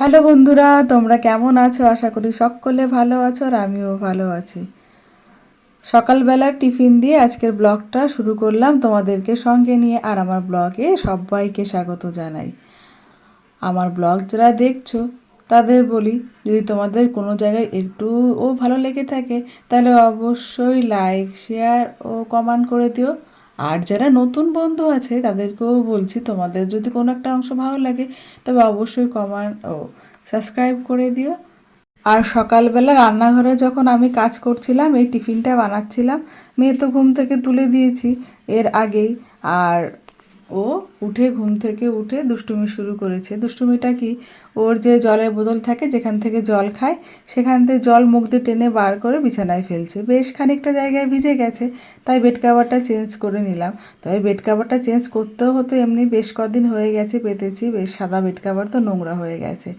Hello বন্ধুরা, তোমরা কেমন আছো? আশা করি সকলে ভালো আছো আর আমিও ভালো আছি। সকালবেলার টিফিন দিয়ে আজকের ব্লগটা শুরু করলাম তোমাদেরকে সঙ্গে নিয়ে। আর আমার ব্লগে সবাইকে স্বাগত জানাই। আমার ব্লগ যারা দেখছো তাদের বলি, যদি তোমাদের কোনো জায়গায় একটুও ভালো লেগে থাকে তাহলে অবশ্যই লাইক, শেয়ার ও কমেন্ট করে দিও। আর যারা নতুন বন্ধু আছে তাদেরকেও বলছি, তোমাদের যদি কোনো একটা অংশ ভালো লাগে তবে অবশ্যই কমেন্ট ও সাবস্ক্রাইব করে দিও। আর সকালবেলা রান্নাঘরে যখন আমি কাজ করছিলাম, এই টিফিনটা বানাচ্ছিলাম, মেয়ে তো ঘুম থেকে তুলে দিয়েছি এর আগেই। আর ও ঘুম থেকে উঠে দুষ্টুমি শুরু করেছে। দুষ্টুমিটা কি, ওর যে জলের বোতল থাকে যেখান থেকে জল খায়, সেখান থেকে জল মুখ দিয়ে টেনে বার করে বিছানায় ফেলছে। বেশ খানিকটা জায়গায় ভিজে গেছে, তাই বেড কাভারটা চেঞ্জ করে নিলাম। তবে বেড কাভারটা চেঞ্জ করতেও হতো, এমনি বেশ কদিন হয়ে গেছে পেতেছি, বেশ সাদা বেড কাভার তো নোংরা হয়ে গেছে।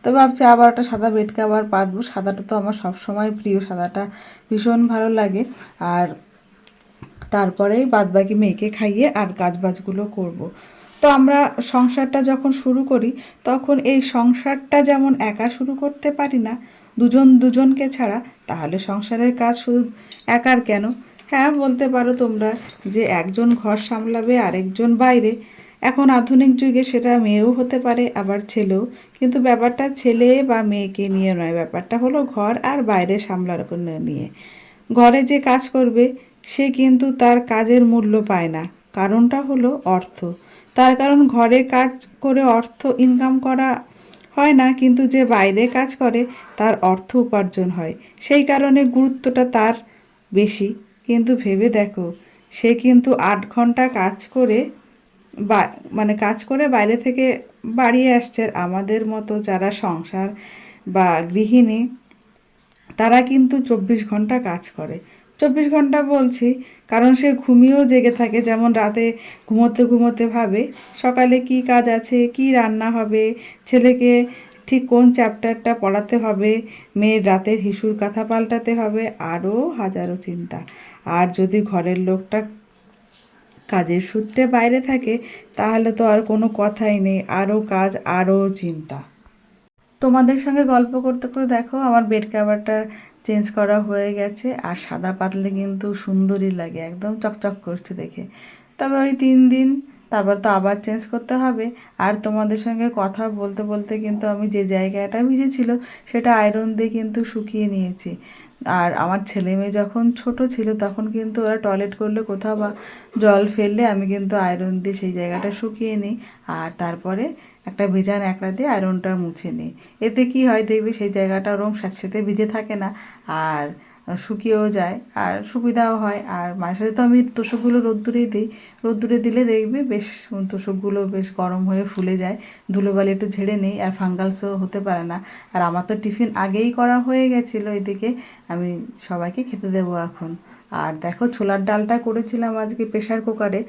তো ভাবছি আবার একটা সাদা বেড কাভার পাতবো। সাদাটা তো আমার সবসময় প্রিয়, সাদাটা ভীষণ ভালো লাগে। আর তারপরেই বাদবাকি মেয়েকে খাইয়ে আর কাজবাজগুলো করব। তো আমরা সংসারটা যখন শুরু করি তখন এই সংসারটা যেমন একা শুরু করতে পারি না, দুজন দুজনকে ছাড়া, তাহলে সংসারের কাজ শুধু একার কেন? হ্যাঁ, বলতে পারো তোমরা যে একজন ঘর সামলাবে আরেকজন বাইরে। এখন আধুনিক যুগে সেটা মেয়েও হতে পারে আবার ছেলেও, কিন্তু ব্যাপারটা ছেলে বা মেয়েকে নিয়ে নয়, ব্যাপারটা হলো ঘর আর বাইরে সামলানো নিয়ে। ঘরে যে কাজ করবে সে কিন্তু তার কাজের মূল্য পায় না, কারণটা হলো অর্থ। তার কারণ ঘরে কাজ করে অর্থ ইনকাম করা হয় না, কিন্তু যে বাইরে কাজ করে তার অর্থ উপার্জন হয়, সেই কারণে গুরুত্বটা তার বেশি। কিন্তু ভেবে দেখো, সে কিন্তু 8 ঘন্টা কাজ করে বা কাজ করে বাইরে থেকে বাড়ি আসছে। আর আমাদের মতো যারা সংসার বা গৃহিণী, তারা কিন্তু 24 ঘন্টা কাজ করে। 24 ঘন্টা বলছি কারণ সে ঘুমিয়েও জেগে থাকে। যেমন রাতে ঘুমোতে ঘুমোতে ভাবে সকালে কি কাজ আছে, কি রান্না হবে, ছেলেকে ঠিক কোন চ্যাপ্টারটা পড়াতে হবে, মেয়ের রাতের হিসুর কাঁথা পাল্টাতে হবে, আরও হাজারো চিন্তা। আর যদি ঘরের লোকটা কাজের সূত্রে বাইরে থাকে তাহলে তো আর কোনো কথাই নেই, আরও কাজ, আরও চিন্তা। তোমাদের সঙ্গে গল্প করতে করে দেখো আমার বেড কাভারটা চেঞ্জ করা হয়ে গেছে। আর সাদা পাতলে কিন্তু সুন্দরই লাগে, একদম চকচক করছে দেখে। তবে ওই 3 দিন তারপর তো আবার চেঞ্জ করতে হবে। আর তোমাদের সঙ্গে কথা বলতে বলতে কিন্তু আমি যে জায়গাটা ভিজেছিল সেটা আয়রন দিয়ে কিন্তু শুকিয়ে নিয়েছি। আর আমার ছেলে মেয়ে যখন ছোট ছিল তখন কিন্তু ওরা টয়লেট করলে কোথাও বা জল ফেললে আমি কিন্তু আয়রন দিয়ে সেই জায়গাটা শুকিয়ে নিই। আর তারপরে একটা ভেজা ন্যাকড়া দিয়ে আয়রনটা মুছে নিই। এতে কি হয় দেখবে, সেই জায়গাটা ওরম স্যাঁতসেঁতে ভিজে থাকে না, আর শুকিয়েও যায়, আর সুবিধাও হয়। আর মাঝে সাথে তো আমি তোষকগুলো রোদ্দুরেই দিই। রোদ্দুরে দিলে দেখবে বেশ তোষকগুলো বেশ গরম হয়ে ফুলে যায়, ধুলোবালি একটু ঝেড়ে নেই, আর ফাঙ্গালসও হতে পারে না। আর আমার তো টিফিন আগেই করা হয়ে গেছিলো, এদিকে আমি সবাইকে খেতে দেবো এখন। আর দেখো, ছোলার ডালটা করেছিলাম আজকে প্রেশার কুকারে,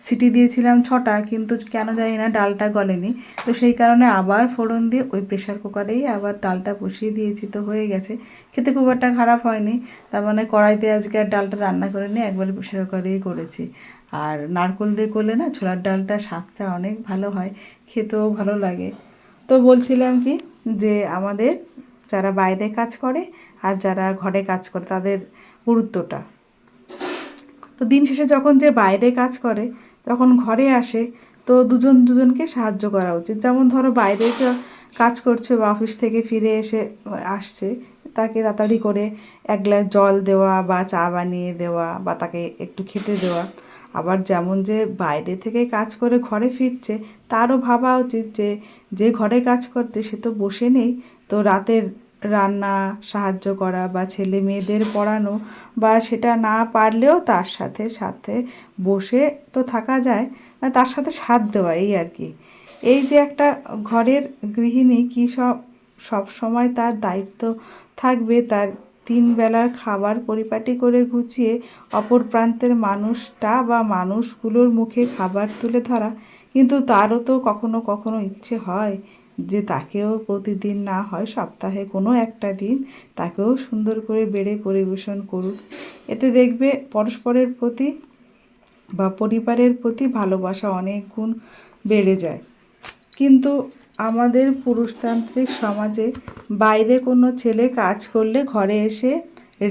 সিটি দিয়েছিলাম 6টা, কিন্তু কেন জানি না ডালটা গলেনি। তো সেই কারণে আবার ফোড়ন দিয়ে ওই প্রেশার কুকারেই আবার ডালটা বসিয়ে দিয়েছি, তো হয়ে গেছে। খেতে খুব একটা খারাপ হয়নি। তার মানে কড়াইতে আজকে আর ডালটা রান্না করে নিয়ে একবারে প্রেশার কুকারেই করেছি। আর নারকেল দিয়ে করলে না ছোলার ডালটা স্বাদটা অনেক ভালো হয়, খেতেও ভালো লাগে। তো বলছিলাম কি, যে আমাদের যারা বাইরে কাজ করে আর যারা ঘরে কাজ করে তাদের গুরুত্বটা। তো দিন শেষে যখন যে বাইরে কাজ করে তখন ঘরে আসে, তো দুজন দুজনকে সাহায্য করা উচিত। যেমন ধরো বাইরে যে কাজ করছে বা অফিস থেকে ফিরে এসে আসছে, তাকে তাড়াতাড়ি করে 1 গ্লাস জল দেওয়া বা চা বানিয়ে দেওয়া বা তাকে একটু খেতে দেওয়া। আবার যেমন যে বাইরে থেকে কাজ করে ঘরে ফিরছে, তারও ভাবা উচিত যে যে ঘরে কাজ করতে সে তো বসে নেই, তো রাতের রান্না সাহায্য করা বা ছেলে মেয়েদের পড়ানো, বা সেটা না পারলেও তার সাথে সাথে বসে তো থাকা যায়, তার সাথে সাথ দেওয়া, এই আর কি। এই যে একটা ঘরের গৃহিণী কি সব সময় তার দায়িত্ব থাকবে তার 3 বেলার খাবার পরিপাটি করে গুছিয়ে অপর প্রান্তের মানুষটা বা মানুষগুলোর মুখে খাবার তুলে ধরা। কিন্তু তারও তো কখনো কখনো ইচ্ছে হয় যে তাকেও প্রতিদিন না হয় সপ্তাহে কোনো একটা দিন তাকেও সুন্দর করে বেড়ে পরিবেশন করুক। এতে দেখবে পরস্পরের প্রতি বা পরিবারের প্রতি ভালোবাসা অনেক গুণ বেড়ে যায়। কিন্তু আমাদের পুরুষতান্ত্রিক সমাজে বাইরে কোনো ছেলে কাজ করলে ঘরে এসে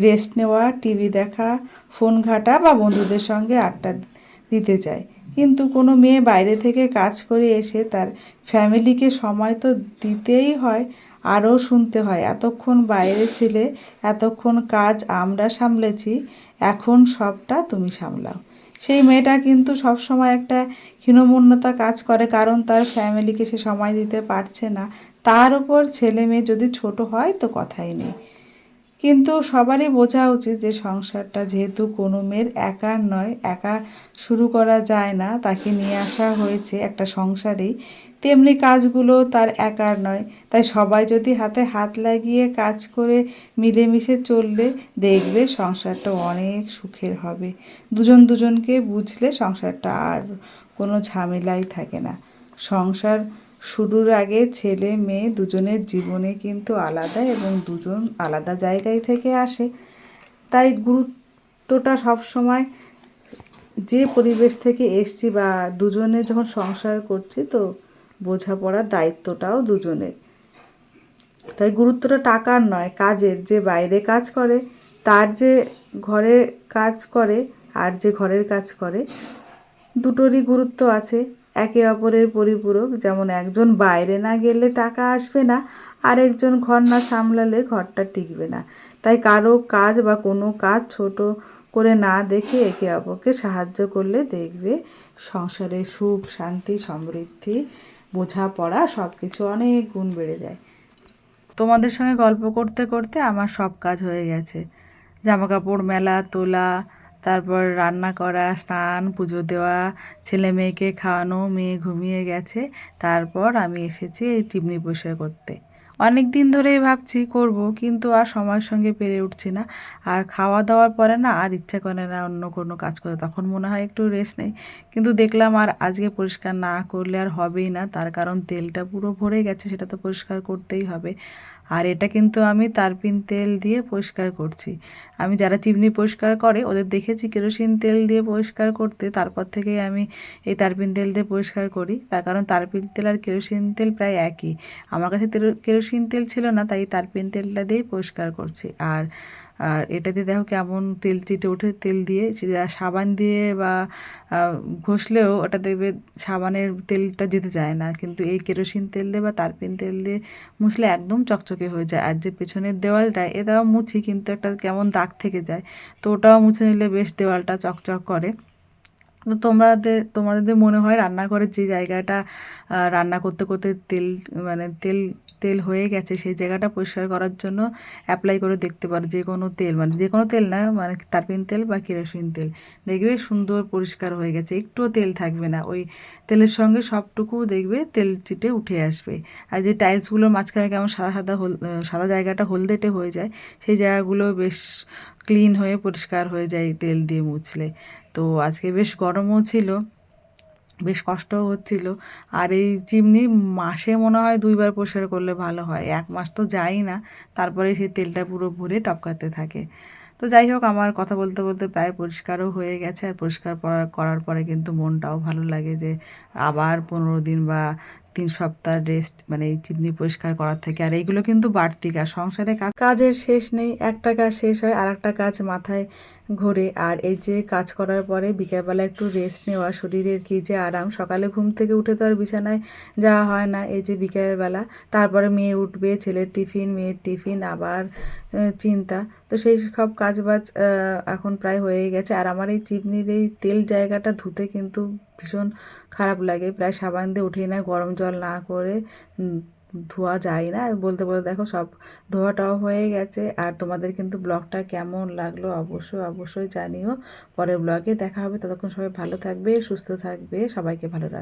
রেস্ট নেওয়া, টিভি দেখা, ফোন ঘাঁটা বা বন্ধুদের সঙ্গে আড্ডা দিতে চায়। কিন্তু কোনো মেয়ে বাইরে থেকে কাজ করে এসে তার ফ্যামিলিকে সময় তো দিতেই হয়, আরও শুনতে হয় এতক্ষণ বাইরে ছিলে, এতক্ষণ কাজ আমরা সামলেছি, এখন সবটা তুমি সামলাও। সেই মেয়েটা কিন্তু সবসময় একটা হীনমন্যতা কাজ করে, কারণ তার ফ্যামিলিকে সে সময় দিতে পারছে না। তার উপর ছেলে মেয়ে যদি ছোট হয় তো কথাই নেই। কিন্তু সবারই বোঝা উচিত যে সংসারটা যেহেতু কোনো মেয়ের একার নয়, একা শুরু করা যায় না, তাকে নিয়ে আসা হয়েছে একটা সংসারেই, তেমনি কাজগুলো তার একার নয়। তাই সবাই যদি হাতে হাত লাগিয়ে কাজ করে মিলেমিশে চললে দেখবে সংসারটা অনেক সুখের হবে। দুজন দুজনকে বুঝলে সংসারটা আর কোনো ঝামেলাই থাকে না। সংসার শুরুর আগে ছেলে মেয়ে দুজনের জীবনে কিন্তু আলাদা, এবং দুজন আলাদা জায়গায় থেকে আসে। তাই গুরুত্বটা সবসময় যে পরিবেশ থেকে এসছি বা দুজনে যখন সংসার করছি, তো বোঝাপড়ার দায়িত্বটাও দুজনের। তাই গুরুত্বটা টাকার নয়, কাজের। যে বাইরে কাজ করে তার যে ঘরে কাজ করে আর যে ঘরের কাজ করে, দুটোরই গুরুত্ব আছে, একে অপরের পরিপূরক। যেমন একজন বাইরে না গেলে টাকা আসবে না, আর একজন ঘর না সামলালে ঘরটা টিকবে না। তাই কারো কাজ বা কোনো কাজ ছোট করে না দেখে একে অপরকে সাহায্য করলে দেখবে সংসারে সুখ, শান্তি, সমৃদ্ধি, বোঝাপড়া সব কিছু অনেক গুণ বেড়ে যায়। তোমাদের সঙ্গে গল্প করতে করতে আমার সব কাজ হয়ে গেছে। জামাকাপড় মেলা, তোলা, তারপর রান্না করা, স্নান, পুজো দেওয়া, ছেলে মেয়েকে খাওয়ানো, মেয়ে ঘুমিয়ে গেছে। তারপর আমি এসেছি এই চিমনি পরিষ্কার করতে। অনেক দিন ধরেই ভাবছি করব, কিন্তু আর সময়ের সঙ্গে পেরে উঠছি না। আর খাওয়া দাওয়ার পরে না আর ইচ্ছা করে না অন্য কোনো কাজ করতে, তখন মনে হয় একটু রেস্ট নেই। কিন্তু দেখলাম আর আজকে পরিষ্কার না করলে আর হবেই না, তার কারণ তেলটা পুরো ভরে গেছে, সেটা তো পরিষ্কার করতেই হবে। আর এটা কিন্তু আমি তারপিন তেল দিয়ে পরিষ্কার করছি। আমি যারা চিমনি পরিষ্কার করে ওদের দেখেছি কেরোসিন তেল দিয়ে পরিষ্কার করতে, তারপর থেকেই আমি এই তারপিন তেল দিয়ে পরিষ্কার করি। তার কারণ তারপিন তেল আর কেরোসিন তেল প্রায় একই। আমার কাছে কেরোসিন তেল ছিল না, তাই তারপিন তেলটা দিয়েই পরিষ্কার করছি। আর আর এটা দিয়ে দেখো কেমন তেল চিটে ওঠে। তেল দিয়ে সাবান দিয়ে বা ঘষলেও ওটা দেখবে সাবানের তেলটা যেতে চায় না, কিন্তু এই কেরোসিন তেল দিয়ে বা তারপিন তেল দিয়ে মুছলে একদম চকচকে হয়ে যায়। আর যে পেছনের দেওয়ালটা, এটাও মুছি কিন্তু একটা কেমন দাগ থেকে যায়, তো ওটাও মুছে নিলে বেশ দেওয়ালটা চকচক করে। তো তোমাদের মনে হয় রান্নাঘরের যে জায়গাটা রান্না করতে করতে তেল মানে তেল তেল হয়ে গেছে, সেই জায়গাটা পরিষ্কার করার জন্য অ্যাপ্লাই করে দেখতে পারো যে কোনো তেল, মানে যে কোনো তেল না, মানে তারপিন তেল বা কেরোসিন তেল। দেখবে সুন্দর পরিষ্কার হয়ে গেছে, একটুও তেল থাকবে না। ওই তেলের সঙ্গে সবটুকু দেখবে তেল চিটে উঠে আসবে। আর যে টাইলসগুলোর মাঝখানে কেমন সাদা সাদা সাদা জায়গাটা হলদেটে হয়ে যায়, সেই জায়গাগুলো বেশ ক্লিন হয়ে পরিষ্কার হয়ে যায় তেল দিয়ে মুছলে। তো আজকে বেশ গরমও ছিল, বেশ কষ্টও হচ্ছিল। আর এই চিমনি মাসে মনে হয় 2বার পরিষ্কার করলে ভালো হয়, 1 মাস তো যায়ই না, তারপরে সেই তেলটা পুরো ভরে টপকাতে থাকে। তো যাই হোক, আমার কথা বলতে বলতে প্রায় পরিষ্কারও হয়ে গেছে। আর পরিষ্কার করার পরে কিন্তু মনটাও ভালো লাগে যে আবার 15 দিন বা 3 সপ্তাহ রেস্ট, মানে এই চিমনি পরিষ্কার করার থেকে। আর এইগুলো কিন্তু বাড়তি কাজ, সংসারে কাজের শেষ নেই, একটা কাজ শেষ হয় আর একটা কাজ মাথায় ঘোরে। আর এই যে কাজ করার পরে বিকেলবেলা একটু রেস্ট নেওয়া, শরীরের কী যে আরাম। সকালে ঘুম থেকে উঠে তো আর বিছানায় যাওয়া হয় না, এই যে বিকেলবেলা। তারপরে মেয়ে উঠবে, ছেলের টিফিন, মেয়ের টিফিন, আবার চিন্তা। তো সেই সব কাজবাজ এখন প্রায় হয়ে গেছে। আর আমার এই চিমনির এই তেল জায়গাটা ধুতে কিন্তু ভীষণ খারাপ লাগে, প্রায় সাবান দিয়ে উঠেই না, গরম জল না করে ধোয়া যায় না। বলতে বলতে দেখো সব ধোয়াটাও হয়ে গেছে। আর তোমাদের কিন্তু ব্লগটা কেমন লাগলো অবশ্যই জানিও। পরের ব্লগে দেখা হবে, ততক্ষণ সবাই ভালো থাকবে, সুস্থ থাকবে, সবাইকে ভালো রাখবে।